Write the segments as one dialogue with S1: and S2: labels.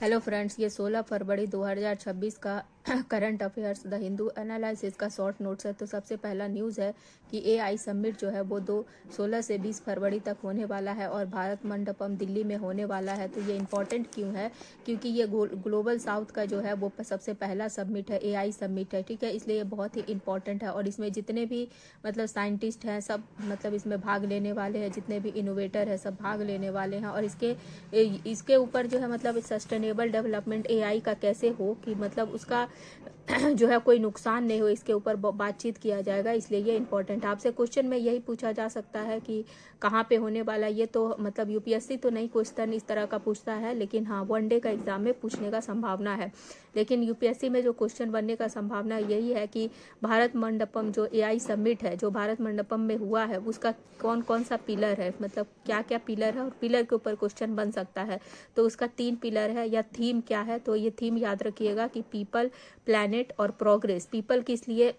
S1: Hello friends, ये 16 फरवरी 2026 का current affairs the Hindu analysis का शॉर्ट नोट्स है। तो सबसे पहला न्यूज़ है कि एआई समिट जो है वो 16 से 20 फरवरी तक होने वाला है और भारत मंडपम दिल्ली में होने वाला है। तो ये इम्पोर्टेंट क्यों है? क्योंकि ये ग्लोबल साउथ का जो है वो सबसे पहला समिट है, एआई समिट है, ठीक है। इसलिए ये बहुत ही इंपॉर्टेंट है और इसमें जितने भी मतलब साइंटिस्ट हैं सब मतलब इसमें भाग लेने वाले हैं, जितने भी इनोवेटर हैं सब भाग लेने वाले हैं। और इसके ऊपर जो है मतलब सस्टेनेबल डेवलपमेंट एआई का कैसे हो कि मतलब उसका जो है कोई नुकसान नहीं हो, इसके ऊपर बातचीत किया जाएगा। इसलिए ये इम्पोर्टेंट है। आपसे क्वेश्चन में यही पूछा जा सकता है कि कहाँ पे होने वाला। ये तो मतलब यूपीएससी तो नहीं क्वेश्चन इस तरह का पूछता है, लेकिन हाँ वनडे का एग्जाम में पूछने का संभावना है। लेकिन यूपीएससी में जो क्वेश्चन बनने का संभावना यही है कि भारत मंडपम जो एआई समिट है जो भारत मंडपम में हुआ है उसका कौन कौन सा पिलर है, मतलब क्या क्या पिलर है और पिलर के ऊपर क्वेश्चन बन सकता है। तो उसका 3 पिलर है या थीम क्या है, तो ये थीम याद रखिएगा कि पीपल, प्लैनेट और प्रोग्रेस। पीपल किस लिए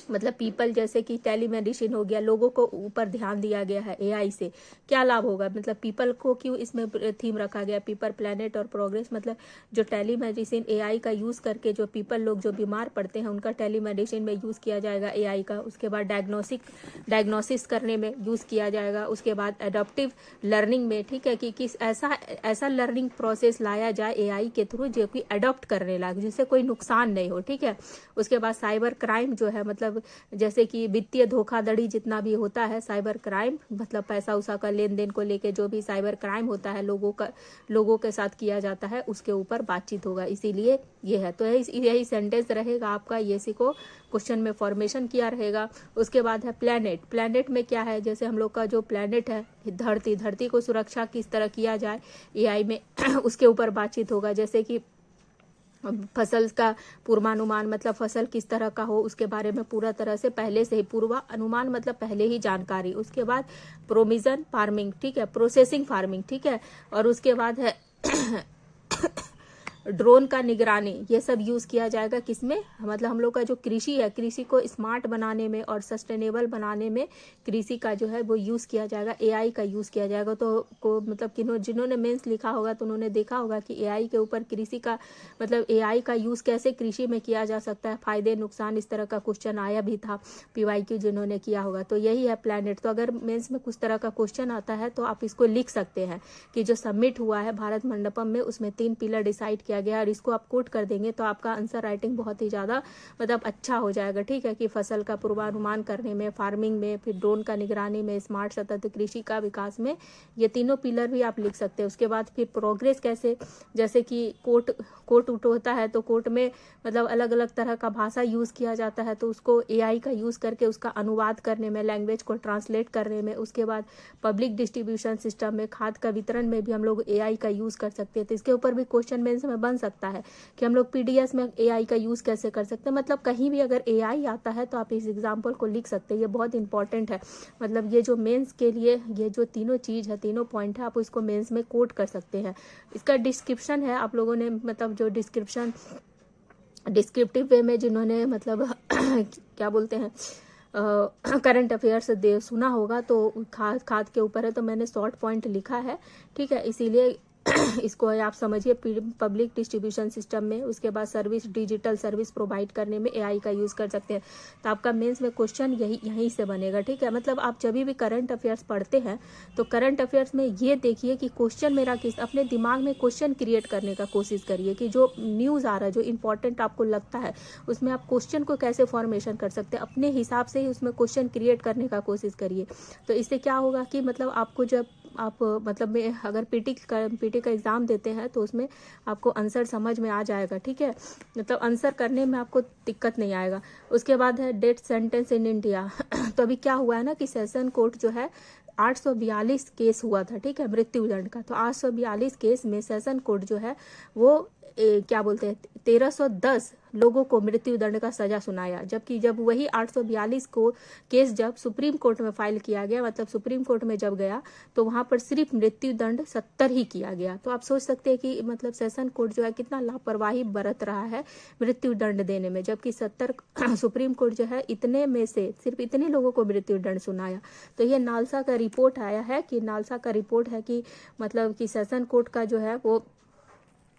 S1: मतलब पीपल जैसे कि टेलीमेडिसिन हो गया, लोगों को ऊपर ध्यान दिया गया है एआई से, क्या लाभ होगा, मतलब पीपल को क्यों इसमें थीम रखा गया पीपल, प्लैनेट और प्रोग्रेस। मतलब जो टेलीमेडिसिन एआई का यूज करके जो पीपल लोग जो बीमार पड़ते हैं उनका टेलीमेडिसिन में यूज किया जाएगा एआई का। उसके बाद डायग्नोसिस करने में यूज किया जाएगा। उसके बाद एडॉप्टिव लर्निंग में, ठीक है, कि किस ऐसा लर्निंग प्रोसेस लाया जाए एआई के थ्रू जो कि अडॉप्ट करने लायक, जिससे कोई नुकसान नहीं हो, ठीक है। उसके बाद साइबर क्राइम जो है मतलब जैसे कि वित्तीय धोखाधड़ी जितना भी होता है साइबर क्राइम, मतलब पैसा उसा का लेन देन को लेके जो भी साइबर क्राइम होता है लोगों के साथ किया जाता है उसके ऊपर बातचीत होगा। इसीलिए ये है। तो यही सेंटेंस रहेगा आपका, ये को क्वेश्चन में फॉर्मेशन किया रहेगा। उसके बाद है प्लैनेट। प्लैनेट में क्या है, जैसे हम लोग का जो प्लैनेट है धरती को सुरक्षा किस तरह किया जाए एआई में उसके ऊपर बातचीत होगा। जैसे कि फसल का पूर्वानुमान, मतलब फसल किस तरह का हो उसके बारे में पूरा तरह से पहले से ही पूर्वानुमान मतलब पहले ही जानकारी। उसके बाद प्रोविजन फार्मिंग, ठीक है, प्रोसेसिंग फार्मिंग, ठीक है। और उसके बाद है ड्रोन का निगरानी। ये सब यूज किया जाएगा किसमें, मतलब हम लोग का जो कृषि है, कृषि को स्मार्ट बनाने में और सस्टेनेबल बनाने में कृषि का जो है वो यूज किया जाएगा, एआई का यूज किया जाएगा। तो मतलब जिन्होंने मेंस लिखा होगा तो उन्होंने देखा होगा कि एआई के ऊपर कृषि का मतलब एआई का यूज कैसे कृषि में किया जा सकता है, फायदे नुकसान, इस तरह का क्वेश्चन आया भी था पीवाईक्यू जिन्होंने किया होगा। तो यही है प्लैनेट। तो अगर मेंस में कुछ तरह का क्वेश्चन आता है तो आप इसको लिख सकते हैं कि जो सबमिट हुआ है भारत मंडपम में उसमें 3 पिलर डिसाइड किया गया और इसको आप कोट कर देंगे तो आपका आंसर राइटिंग बहुत ही ज़्यादा मतलब अच्छा हो जाएगा, ठीक है। कि फसल का पूर्वानुमान करने में, फार्मिंग में, फिर ड्रोन का निगरानी में, स्मार्ट सतत कृषि का विकास में, ये तीनों पिलर भी आप लिख सकते हैं। उसके बाद फिर प्रोग्रेस कैसे, जैसे कि कोट उट होता है तो कोट में मतलब अलग अलग तरह का भाषा यूज किया जाता है तो उसको एआई का यूज करके उसका अनुवाद करने में, लैंग्वेज को ट्रांसलेट करने में। उसके बाद पब्लिक डिस्ट्रीब्यूशन सिस्टम में, खाद का वितरण में भी हम लोग एआई का यूज कर सकते हैं। तो इसके ऊपर भी क्वेश्चन मेंस में बन सकता है कि हम लोग पीडीएस में एआई का यूज कैसे कर सकते हैं। मतलब कहीं भी अगर एआई आता है तो आप इस एग्जाम्पल को लिख सकते हैं। ये बहुत इंपॉर्टेंट है। मतलब ये जो मेंस के लिए ये जो तीनों चीज है, तीनों पॉइंट है, आप इसको मेंस में कोट कर सकते हैं। इसका डिस्क्रिप्शन है, आप लोगों ने मतलब जो डिस्क्रिप्टिव वे में जिन्होंने मतलब क्या बोलते हैं करंट अफेयर्स दे सुना होगा तो खाद के ऊपर है तो मैंने शॉर्ट पॉइंट लिखा है, ठीक है। इसीलिए इसको आप समझिए पब्लिक डिस्ट्रीब्यूशन सिस्टम में। उसके बाद डिजिटल सर्विस प्रोवाइड करने में एआई का यूज कर सकते हैं। तो आपका मेंस में क्वेश्चन यहीं से बनेगा, ठीक है। मतलब आप जब भी करंट अफेयर्स पढ़ते हैं तो करंट अफेयर्स में ये देखिए कि क्वेश्चन मेरा किस, अपने दिमाग में क्वेश्चन क्रिएट करने का कोशिश करिए कि जो न्यूज आ रहा है, जो इंपॉर्टेंट आपको लगता है उसमें आप क्वेश्चन को कैसे फॉर्मेशन कर सकते हैं, अपने हिसाब से ही उसमें क्वेश्चन क्रिएट करने का कोशिश करिए। तो इससे क्या होगा कि मतलब आपको जब आप मतलब में अगर पीटी का एग्ज़ाम देते हैं तो उसमें आपको आंसर समझ में आ जाएगा, ठीक है। मतलब आंसर करने में आपको दिक्कत नहीं आएगा। उसके बाद है डेथ सेंटेंस इन इंडिया तो अभी क्या हुआ है ना कि सेशन कोर्ट जो है 842 केस हुआ था, ठीक है, मृत्यु दंड का। तो 842 केस में सेशन कोर्ट जो है वो क्या बोलते हैं 1310 लोगों को मृत्यु दंड का सजा सुनाया। जबकि जब वही 842 को केस जब सुप्रीम कोर्ट में फाइल किया गया, मतलब सुप्रीम कोर्ट में जब गया तो वहां पर सिर्फ मृत्यु दंड 70 ही किया गया। तो आप सोच सकते हैं कि मतलब सेशन कोर्ट जो है कितना लापरवाही बरत रहा है मृत्यु दंड देने में, जबकि 70 सुप्रीम कोर्ट जो है इतने में से सिर्फ इतने लोगों को मृत्यु दंड सुनाया। तो ये नालसा का रिपोर्ट आया है कि नालसा का रिपोर्ट है कि मतलब कि सेशन कोर्ट का जो है वो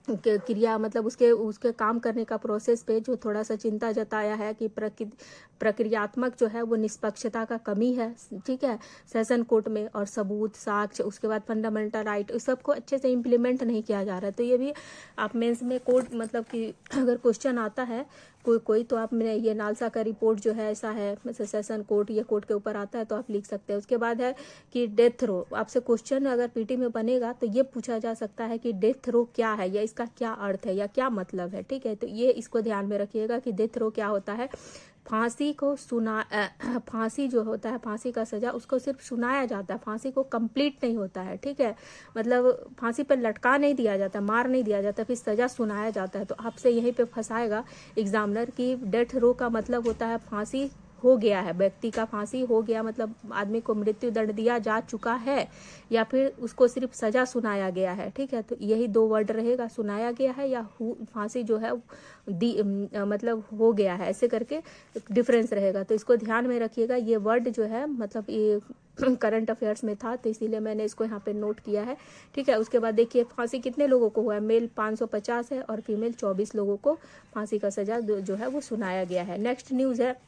S1: क्रिया मतलब उसके उसके काम करने का प्रोसेस पे जो थोड़ा सा चिंता जताया है कि प्रक्रियात्मक जो है वो निष्पक्षता का कमी है, ठीक है, सेशन कोर्ट में, और सबूत साक्ष्य, उसके बाद फंडामेंटल राइट, इस सबको अच्छे से इम्प्लीमेंट नहीं किया जा रहा है। तो ये भी आप मेंस में कोर्ट मतलब कि अगर क्वेश्चन आता है कोई तो आप में ये नालसा का रिपोर्ट जो है ऐसा है, मतलब सेशन कोर्ट या कोर्ट के ऊपर आता है तो आप लिख सकते हैं। उसके बाद है कि डेथ रो, आपसे क्वेश्चन अगर पीटी में बनेगा तो ये पूछा जा सकता है कि डेथ रो क्या है या इसका क्या अर्थ है या क्या मतलब है, ठीक है। तो ये इसको ध्यान में रखिएगा कि डेथ रो क्या होता है। फांसी को फांसी जो होता है, फांसी का सजा, उसको सिर्फ सुनाया जाता है, फांसी को कंप्लीट नहीं होता है, ठीक है। मतलब फांसी पर लटका नहीं दिया जाता, मार नहीं दिया जाता, फिर सजा सुनाया जाता है। तो आपसे यहीं पे फंसाएगा एग्जामिनर कि डेथ रो का मतलब होता है फांसी हो गया है, व्यक्ति का फांसी हो गया, मतलब आदमी को मृत्यु दंड दिया जा चुका है, या फिर उसको सिर्फ सजा सुनाया गया है, ठीक है। तो यही दो वर्ड रहेगा, सुनाया गया है या फांसी जो है मतलब हो गया है, ऐसे करके डिफरेंस रहेगा। तो इसको ध्यान में रखिएगा। ये वर्ड जो है मतलब ये करंट अफेयर्स में था तो इसीलिए मैंने इसको यहाँ पे नोट किया है, ठीक है। उसके बाद देखिए फांसी कितने लोगों को हुआ है, मेल 550 है और फीमेल 24 लोगों को फांसी का सजा जो है वो सुनाया गया है। नेक्स्ट न्यूज़ है,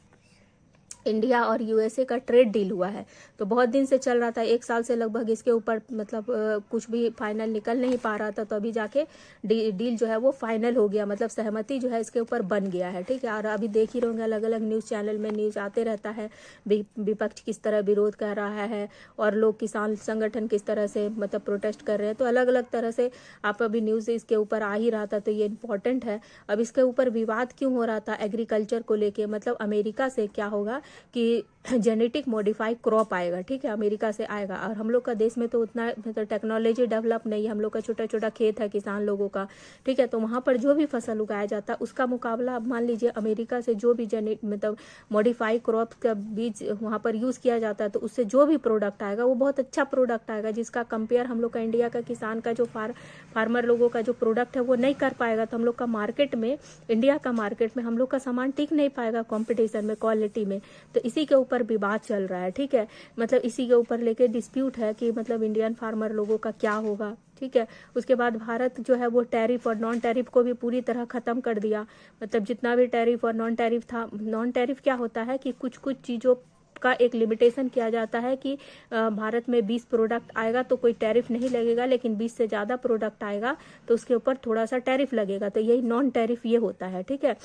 S1: इंडिया और यूएसए का ट्रेड डील हुआ है। तो बहुत दिन से चल रहा था, 1 साल से लगभग इसके ऊपर मतलब कुछ भी फाइनल निकल नहीं पा रहा था। तो अभी जाके डील जो है वो फाइनल हो गया, मतलब सहमति जो है इसके ऊपर बन गया है, ठीक है। और अभी देख ही रहोगे अलग अलग न्यूज़ चैनल में न्यूज़ आते रहता है, विपक्ष किस तरह विरोध कर रहा है और लोग किसान संगठन किस तरह से मतलब प्रोटेस्ट कर रहे हैं। तो अलग अलग तरह से आप अभी न्यूज़ इसके ऊपर आ ही रहा था, तो ये इंपॉर्टेंट है। अब इसके ऊपर विवाद क्यों हो रहा था एग्रीकल्चर को लेके, मतलब अमेरिका से क्या होगा कि जेनेटिक मॉडिफाई क्रॉप आएगा, ठीक है, अमेरिका से आएगा। और हम लोग का देश में तो उतना मतलब टेक्नोलॉजी डेवलप नहीं है, हम लोग का छोटा छोटा खेत है किसान लोगों का, ठीक है। तो वहाँ पर जो भी फसल उगाया जाता है उसका मुकाबला अब मान लीजिए अमेरिका से जो भी मतलब मॉडिफाई क्रॉप का बीज वहाँ पर यूज़ किया जाता है, तो उससे जो भी प्रोडक्ट आएगा वो बहुत अच्छा प्रोडक्ट आएगा, जिसका कंपेयर हम लोग का इंडिया का किसान का जो फार्मर लोगों का जो प्रोडक्ट है वो नहीं कर पाएगा। तो हम लोग का मार्केट में, इंडिया का मार्केट में हम लोग का सामान टिक नहीं पाएगा कॉम्पिटिशन में, क्वालिटी में। तो इसी के ऊपर विवाद चल रहा है, ठीक है। मतलब इसी के ऊपर लेके डिस्प्यूट है कि मतलब इंडियन फार्मर लोगों का क्या होगा, ठीक है। उसके बाद भारत जो है वो टैरिफ और नॉन टैरिफ को भी पूरी तरह खत्म कर दिया, मतलब जितना भी टैरिफ और नॉन टैरिफ था। नॉन टैरिफ क्या होता है कि कुछ कुछ चीज़ों का एक लिमिटेशन किया जाता है कि भारत में 20 प्रोडक्ट आएगा तो कोई टैरिफ नहीं लगेगा, लेकिन 20 से ज़्यादा प्रोडक्ट आएगा तो उसके ऊपर थोड़ा सा टैरिफ लगेगा। तो यही नॉन टैरिफ ये होता है, ठीक है।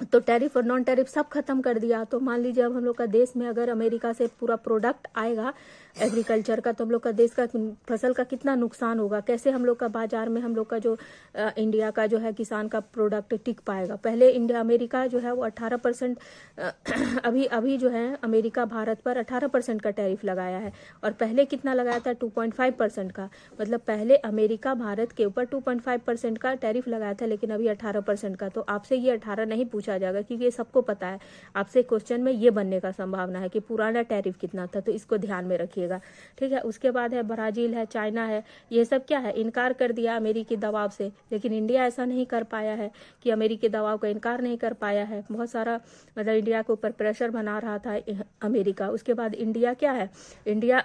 S1: तो टैरिफ और नॉन टैरिफ सब खत्म कर दिया। तो मान लीजिए अब हम लोग का देश में अगर अमेरिका से पूरा प्रोडक्ट आएगा एग्रीकल्चर का, तो हम लोग का देश का फसल का कितना नुकसान होगा, कैसे हम लोग का बाजार में हम लोग का जो इंडिया का जो है किसान का प्रोडक्ट टिक पाएगा। पहले इंडिया अमेरिका जो है वो 18% अभी जो है अमेरिका भारत पर 18% का टैरिफ लगाया है, और पहले कितना लगाया था 2.5% का। मतलब पहले अमेरिका भारत के ऊपर 2.5% का टैरिफ लगाया था, लेकिन अभी 18% का। तो आपसे ये 18 नहीं पूछा जाएगा क्योंकि ये सबको पता है। आपसे क्वेश्चन में ये बनने का संभावना है कि पुराना टैरिफ कितना था, तो इसको ध्यान में रखिएगा, ठीक है। उसके बाद है ब्राजील है, चाइना है, ये सब क्या है इनकार कर दिया अमेरिकी दबाव से, लेकिन इंडिया ऐसा नहीं कर पाया है कि अमेरिकी दबाव का इनकार नहीं कर पाया है। बहुत सारा मतलब इंडिया के ऊपर प्रेशर बना रहा था अमेरिका। उसके बाद इंडिया क्या है, इंडिया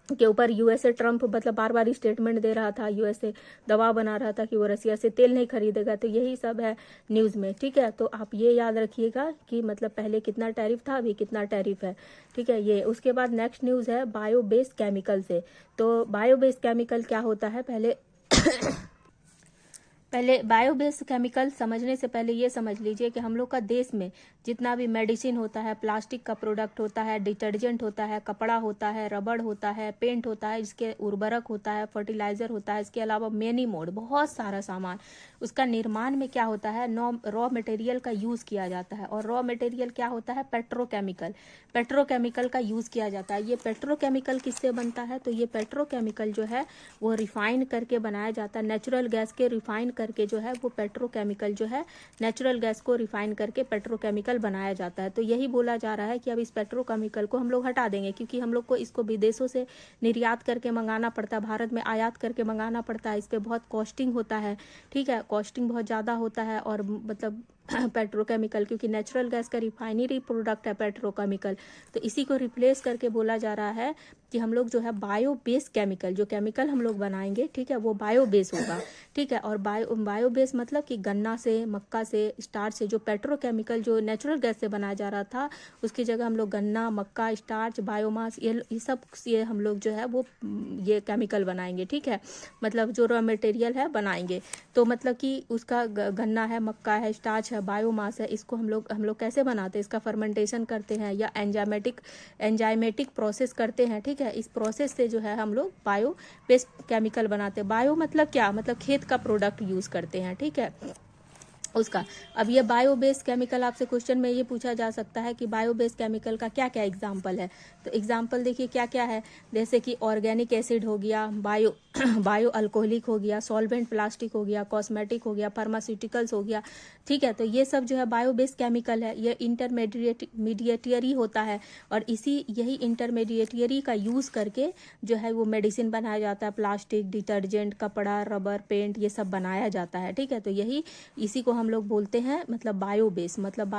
S1: के ऊपर यूएसए ट्रम्प मतलब बार बार स्टेटमेंट दे रहा था, यूएसए दबाव बना रहा था कि वो रसिया से तेल नहीं खरीदेगा। तो यही सब है न्यूज़ में, ठीक है। तो आप ये याद रखिएगा कि मतलब पहले कितना टैरिफ था, अभी कितना टैरिफ है, ठीक है ये। उसके बाद नेक्स्ट न्यूज़ है बायो बेस्ड केमिकल से। तो बायो बेस्ड केमिकल क्या होता है, पहले बायो बेस्ड केमिकल समझने से पहले ये समझ लीजिए कि हम लोग का देश में जितना भी मेडिसिन होता है, प्लास्टिक का प्रोडक्ट होता है, डिटर्जेंट होता है, कपड़ा होता है, रबड़ होता है, पेंट होता है, इसके उर्वरक होता है, फर्टिलाइजर होता है, इसके अलावा मेनी मोड बहुत सारा सामान, उसका निर्माण में क्या होता है रॉ मटेरियल का यूज़ किया जाता है। और रॉ मटेरियल क्या होता है पेट्रोकेमिकल का यूज़ किया जाता है। ये पेट्रोकेमिकल किससे बनता है, तो ये पेट्रोकेमिकल जो है वो रिफाइन करके बनाया जाता है, नेचुरल गैस के रिफाइन करके जो है वो पेट्रोकेमिकल जो है नेचुरल गैस को रिफाइन करके पेट्रोकेमिकल बनाया जाता है। तो यही बोला जा रहा है कि अब इस पेट्रोकेमिकल को हम लोग हटा देंगे, क्योंकि हम लोग को इसको विदेशों से निर्यात करके मंगाना पड़ता है, भारत में आयात करके मंगाना पड़ता है, इस पर बहुत कॉस्टिंग होता है, ठीक है, कॉस्टिंग बहुत ज़्यादा होता है और मतलब पेट्रोकेमिकल, क्योंकि नेचुरल गैस का रिफाइनरी प्रोडक्ट है पेट्रोकेमिकल, तो इसी को रिप्लेस करके बोला जा रहा है कि हम लोग जो है बायो बेस केमिकल, जो केमिकल हम लोग बनाएंगे, ठीक है, वो बायो बेस होगा, ठीक है। और बायो बेस मतलब कि गन्ना से, मक्का से, स्टार्च से, जो पेट्रोकेमिकल जो नेचुरल गैस से बनाया जा रहा था, उसकी जगह हम लोग गन्ना, मक्का, स्टार्च, बायोमास, ये सब ये हम लोग जो है वो ये केमिकल बनाएंगे, ठीक है, मतलब जो रॉ मटेरियल है बनाएंगे। तो मतलब कि उसका गन्ना है, मक्का है, स्टार्च है, बायोमास है, इसको हम लोग कैसे बनाते हैं, इसका फर्मेंटेशन करते हैं या एंजाइमेटिक प्रोसेस करते हैं, ठीक है। इस प्रोसेस से जो है हम लोग बायो बेस्ड केमिकल बनाते हैं। बायो मतलब क्या, मतलब खेत का प्रोडक्ट यूज करते हैं, ठीक है, उसका। अब ये बायो बेस्ड केमिकल, आपसे क्वेश्चन में ये पूछा जा सकता है कि बायो बेस्ड केमिकल का क्या क्या एग्जाम्पल है। तो एग्जाम्पल देखिए क्या क्या है, जैसे कि ऑर्गेनिक एसिड हो गया, बायो अल्कोहलिक हो गया, सॉल्वेंट प्लास्टिक हो गया, कॉस्मेटिक हो गया, फार्मास्यूटिकल्स हो गया, ठीक है। तो ये सब जो है बायो बेस्ड केमिकल है, ये इंटरमीडिएटरी होता है, और यही इंटरमीडिएटरी का यूज करके जो है वो मेडिसिन बनाया जाता है, प्लास्टिक, डिटर्जेंट, कपड़ा, रबर, पेंट, ये सब बनाया जाता है, ठीक है। तो इसी को हम लोग बोलते हैं मतलब बायोबेस, मतलब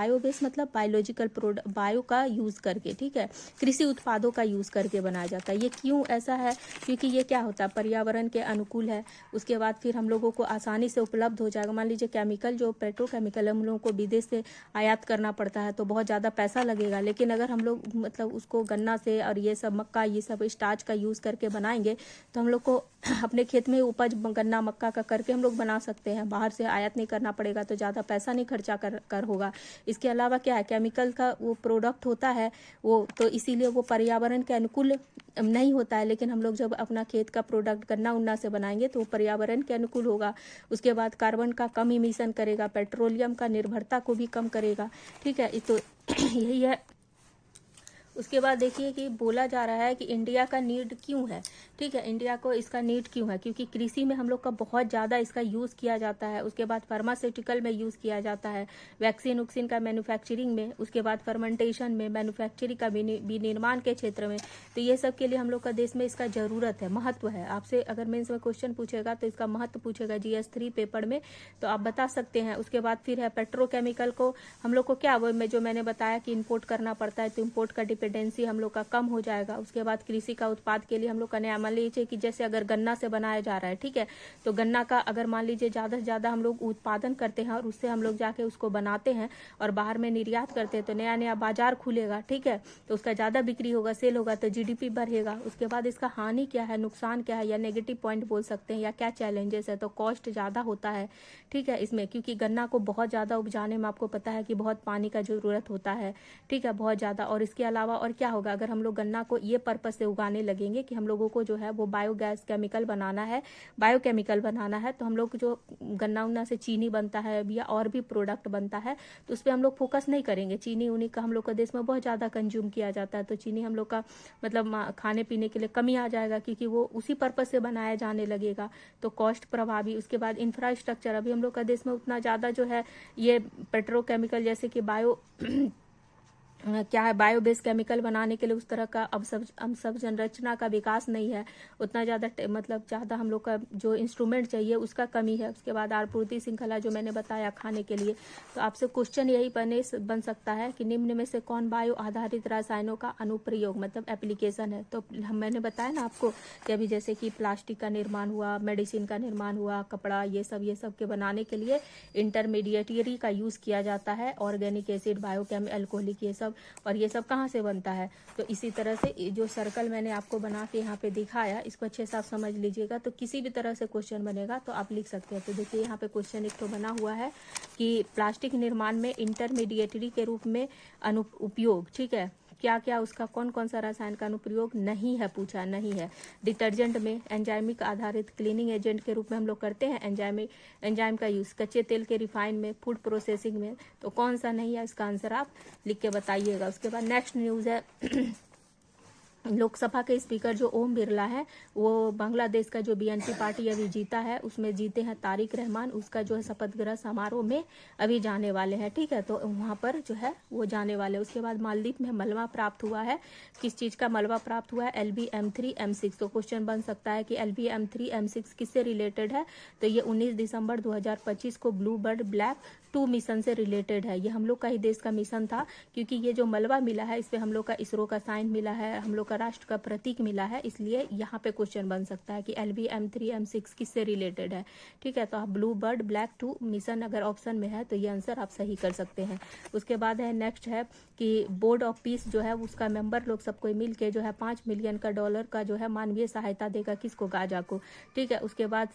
S1: बायोलॉजिकल प्रोडक्ट, बायो का यूज करके, ठीक है, कृषि उत्पादों का यूज करके बनाया जाता है। ये क्यों ऐसा है, क्योंकि ये क्या होता है, पर्यावरण के अनुकूल है, उसके बाद फिर हम लोगों को आसानी से उपलब्ध हो जाएगा। मान लीजिए केमिकल, जो पेट्रोकेमिकल हम लोगों को विदेश से आयात करना पड़ता है, तो बहुत ज़्यादा पैसा लगेगा, लेकिन अगर हम लोग मतलब उसको गन्ना से और ये सब मक्का, ये सब स्टार्च का यूज करके बनाएंगे, तो हम लोग को अपने खेत में उपज गन्ना मक्का का करके हम लोग बना सकते हैं, बाहर से आयात नहीं करना पड़ेगा, तो ज़्यादा पैसा नहीं खर्चा कर होगा। इसके अलावा क्या है, केमिकल का वो प्रोडक्ट होता है वो, तो इसीलिए वो पर्यावरण के अनुकूल नहीं होता है, लेकिन हम लोग जब अपना खेत का प्रोडक्ट गन्ना उन्ना से बनाएंगे तो वो पर्यावरण के अनुकूल होगा। उसके बाद कार्बन का कम इमिशन करेगा, पेट्रोलियम का निर्भरता को भी कम करेगा, ठीक है। तो यही है। उसके बाद देखिए कि बोला जा रहा है कि इंडिया का नीड क्यों है, ठीक है, इंडिया को इसका नीड क्यों है, क्योंकि कृषि में हम लोग का बहुत ज़्यादा इसका यूज़ किया जाता है, उसके बाद फार्मास्यूटिकल में यूज़ किया जाता है, वैक्सीन उक्सीन का मैन्युफैक्चरिंग में, उसके बाद फर्मेंटेशन में, मैन्युफैक्चरिंग का विनिर्माण के क्षेत्र में। तो ये सब के लिए हम लोग का देश में इसका ज़रूरत है, महत्व है। आपसे अगर मेंस में क्वेश्चन पूछेगा तो इसका महत्व पूछेगा GS3 पेपर में, तो आप बता सकते हैं। उसके बाद फिर है पेट्रोकेमिकल को हम लोग को क्या, वो जो मैंने बताया कि इम्पोर्ट करना पड़ता है, तो इम्पोर्ट का डिपेंडेंसी हम लोग का कम हो जाएगा। उसके बाद कृषि का उत्पाद के लिए हम लोग का नया, मान लीजिए कि जैसे अगर गन्ना से बनाया जा रहा है, ठीक है, तो गन्ना का अगर मान लीजिए ज़्यादा से ज़्यादा हम लोग उत्पादन करते हैं और उससे हम लोग जाके उसको बनाते हैं और बाहर में निर्यात करते हैं, तो नया नया बाजार खुलेगा, ठीक है, तो उसका ज़्यादा बिक्री होगा, सेल होगा, तो GDP बढ़ेगा। उसके बाद इसका हानि क्या है, नुकसान क्या है, या नेगेटिव पॉइंट बोल सकते हैं, या क्या चैलेंजेस है, तो कॉस्ट ज़्यादा होता है, ठीक है, इसमें, क्योंकि गन्ना को बहुत ज़्यादा उपजाने में आपको पता है कि बहुत पानी का ज़रूरत होता है, ठीक है, बहुत ज़्यादा। और इसके अलावा और क्या होगा, अगर हम लोग गन्ना को ये पर्पस से उगाने लगेंगे कि हम लोगों को जो है वो बायोगैस केमिकल बनाना है, बायोकेमिकल बनाना है, तो हम लोग जो गन्ना उन्ना से चीनी बनता है या और भी प्रोडक्ट बनता है, तो उस पर हम लोग फोकस नहीं करेंगे। चीनी उन्हीं का हम लोग का देश में बहुत ज़्यादा कंज्यूम किया जाता है, तो चीनी हम लोग का मतलब खाने पीने के लिए कमी आ जाएगा, क्योंकि वो उसी पर्पस से बनाया जाने लगेगा, तो कॉस्ट प्रभावी। उसके बाद इंफ्रास्ट्रक्चर, अभी हम लोग का देश में उतना ज़्यादा जो है ये पेट्रोकेमिकल जैसे कि क्या है, बायोबेस केमिकल बनाने के लिए उस तरह का अवसंरचना का विकास नहीं है, उतना ज़्यादा मतलब ज़्यादा हम लोग का जो इंस्ट्रूमेंट चाहिए उसका कमी है। उसके बाद आपूर्ति श्रृंखला जो मैंने बताया खाने के लिए, तो आपसे क्वेश्चन यही बन सकता है कि निम्न में से कौन बायो आधारित रसायनों का अनुप्रयोग मतलब एप्लीकेशन है। तो मैंने बताया ना आपको कि अभी जैसे कि प्लास्टिक का निर्माण हुआ, मेडिसिन का निर्माण हुआ, कपड़ा, ये सब के बनाने के लिए इंटरमीडिएटरी का यूज़ किया जाता है, ऑर्गेनिक एसिड, बायोकेम, अल्कोहलिक, ये सब। और ये सब कहाँ से बनता है, तो इसी तरह से जो सर्कल मैंने आपको बना के यहाँ पे दिखाया, इसको अच्छे से आप समझ लीजिएगा, तो किसी भी तरह से क्वेश्चन बनेगा तो आप लिख सकते हैं। तो देखिए यहाँ पे क्वेश्चन एक तो बना हुआ है कि प्लास्टिक निर्माण में इंटरमीडिएटरी के रूप में उपयोग, ठीक है, क्या क्या उसका कौन कौन सा रसायन का अनुप्रयोग नहीं है, पूछा नहीं है। डिटर्जेंट में एंजाइमिक आधारित क्लीनिंग एजेंट के रूप में हम लोग करते हैं एंजाइम का यूज़। कच्चे तेल के रिफाइन में, फूड प्रोसेसिंग में, तो कौन सा नहीं है, इसका आंसर आप लिख के बताइएगा। उसके बाद नेक्स्ट न्यूज़ है लोकसभा के स्पीकर जो ओम बिरला है वो बांग्लादेश का जो बीएनपी पार्टी अभी जीता है उसमें जीते हैं तारिक रहमान, उसका जो है शपथ ग्रहण समारोह में अभी जाने वाले हैं। ठीक है, तो वहाँ पर जो है वो जाने वाले। उसके बाद मालदीव में मलबा प्राप्त हुआ है। किस चीज़ का मलबा प्राप्त हुआ है? LV-M3 M6। तो क्वेश्चन बन सकता है कि LV-M3 M6 किससे रिलेटेड है? तो ये 19 दिसंबर 2025 को ब्लू बर्ड ब्लैक 2 मिशन से रिलेटेड है। ये हम लोग का ही देश का मिशन था, क्योंकि ये जो मलबा मिला है इस पर हम लोग का इसरो का साइन मिला है, हम लोग का राष्ट्र का प्रतीक मिला है, इसलिए यहाँ पे क्वेश्चन बन सकता है कि LV-M3 M6 किससे रिलेटेड है। ठीक है, तो आप ब्लू बर्ड ब्लैक 2 मिशन अगर ऑप्शन में है तो ये आंसर आप सही कर सकते हैं। उसके बाद है नेक्स्ट है कि बोर्ड ऑफ पीस जो है उसका मेंबर लोग सबको मिल के जो है $5 मिलियन का जो है मानवीय सहायता देगा। किसको? गाजा को। ठीक है, उसके बाद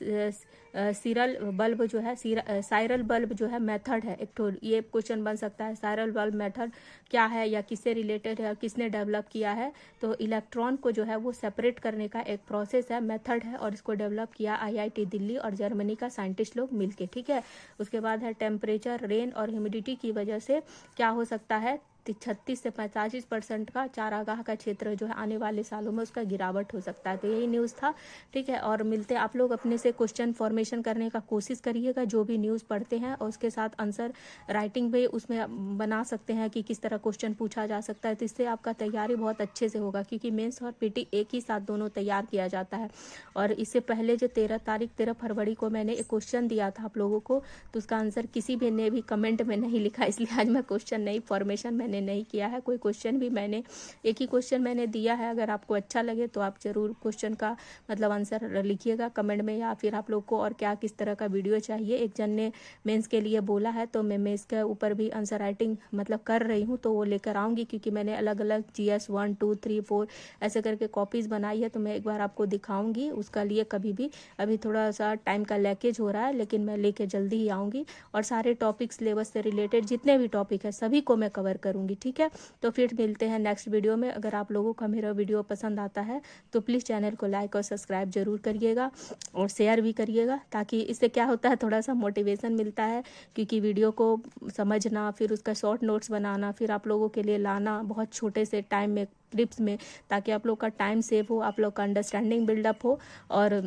S1: सीरल बल्ब जो है साइरल बल्ब जो है मेथड है एक तो, ये क्वेश्चन बन सकता है। साइरल बल्ब मेथड क्या है या किससे रिलेटेड है और किसने डेवलप किया है? तो इलेक्ट्रॉन को जो है वो सेपरेट करने का एक प्रोसेस है, मेथड है, और इसको डेवलप किया IIT दिल्ली और जर्मनी का साइंटिस्ट लोग मिलके। ठीक है, उसके बाद है टेम्परेचर, रेन और ह्यूमिडिटी की वजह से क्या हो सकता है? 36 से 45% का चारागाह का क्षेत्र जो है आने वाले सालों में उसका गिरावट हो सकता है। तो यही न्यूज़ था। ठीक है, और मिलते आप लोग अपने से क्वेश्चन फॉर्मेशन करने का कोशिश करिएगा जो भी न्यूज़ पढ़ते हैं, और उसके साथ आंसर राइटिंग पे उसमें बना सकते हैं कि किस तरह क्वेश्चन पूछा जा सकता है। तो इससे आपका तैयारी बहुत अच्छे से होगा, क्योंकि मेंस और पीटी एक ही साथ दोनों तैयार किया जाता है। और इससे पहले जो 13 फरवरी को मैंने एक क्वेश्चन दिया था आप लोगों को, तो उसका आंसर किसी भी ने भी कमेंट में नहीं लिखा, इसलिए आज मैं क्वेश्चन नहीं फॉर्मेशन मैंने नहीं किया है। कोई क्वेश्चन भी मैंने एक ही क्वेश्चन मैंने दिया है। अगर आपको अच्छा लगे तो आप जरूर क्वेश्चन का मतलब आंसर लिखिएगा कमेंट में, या फिर आप लोग को और क्या किस तरह का वीडियो चाहिए। एक जन ने मेंस के लिए बोला है, तो मैं मेंस के ऊपर भी आंसर राइटिंग मतलब कर रही हूँ, तो वो लेकर आऊँगी, क्योंकि मैंने अलग अलग GS 1 2 3 4 ऐसे करके कॉपीज़ बनाई है, तो मैं एक बार आपको दिखाऊँगी उसका लिए कभी भी। अभी थोड़ा सा टाइम का लैकेज हो रहा है, लेकिन मैं लेके जल्दी ही आऊँगी, और सारे टॉपिक सिलेबस से रिलेटेड जितने भी टॉपिक है सभी को मैं कवर करूँगी। ठीक है, तो फिर मिलते हैं नेक्स्ट वीडियो में। अगर आप लोगों का मेरा वीडियो पसंद आता है तो प्लीज़ चैनल को लाइक और सब्सक्राइब जरूर करिएगा, और शेयर भी करिएगा, ताकि इससे क्या होता है थोड़ा सा मोटिवेशन मिलता है, क्योंकि वीडियो को समझना, फिर उसका शॉर्ट नोट्स बनाना, फिर आप लोगों के लिए लाना बहुत छोटे से टाइम में, क्लिप्स में, ताकि आप लोग का टाइम सेव हो, आप लोग का अंडरस्टैंडिंग बिल्डअप हो, और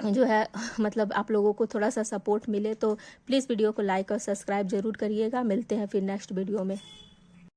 S1: जो है मतलब आप लोगों को थोड़ा सा सपोर्ट मिले। तो प्लीज़ वीडियो को लाइक और सब्सक्राइब जरूर करिएगा। मिलते हैं फिर नेक्स्ट वीडियो में।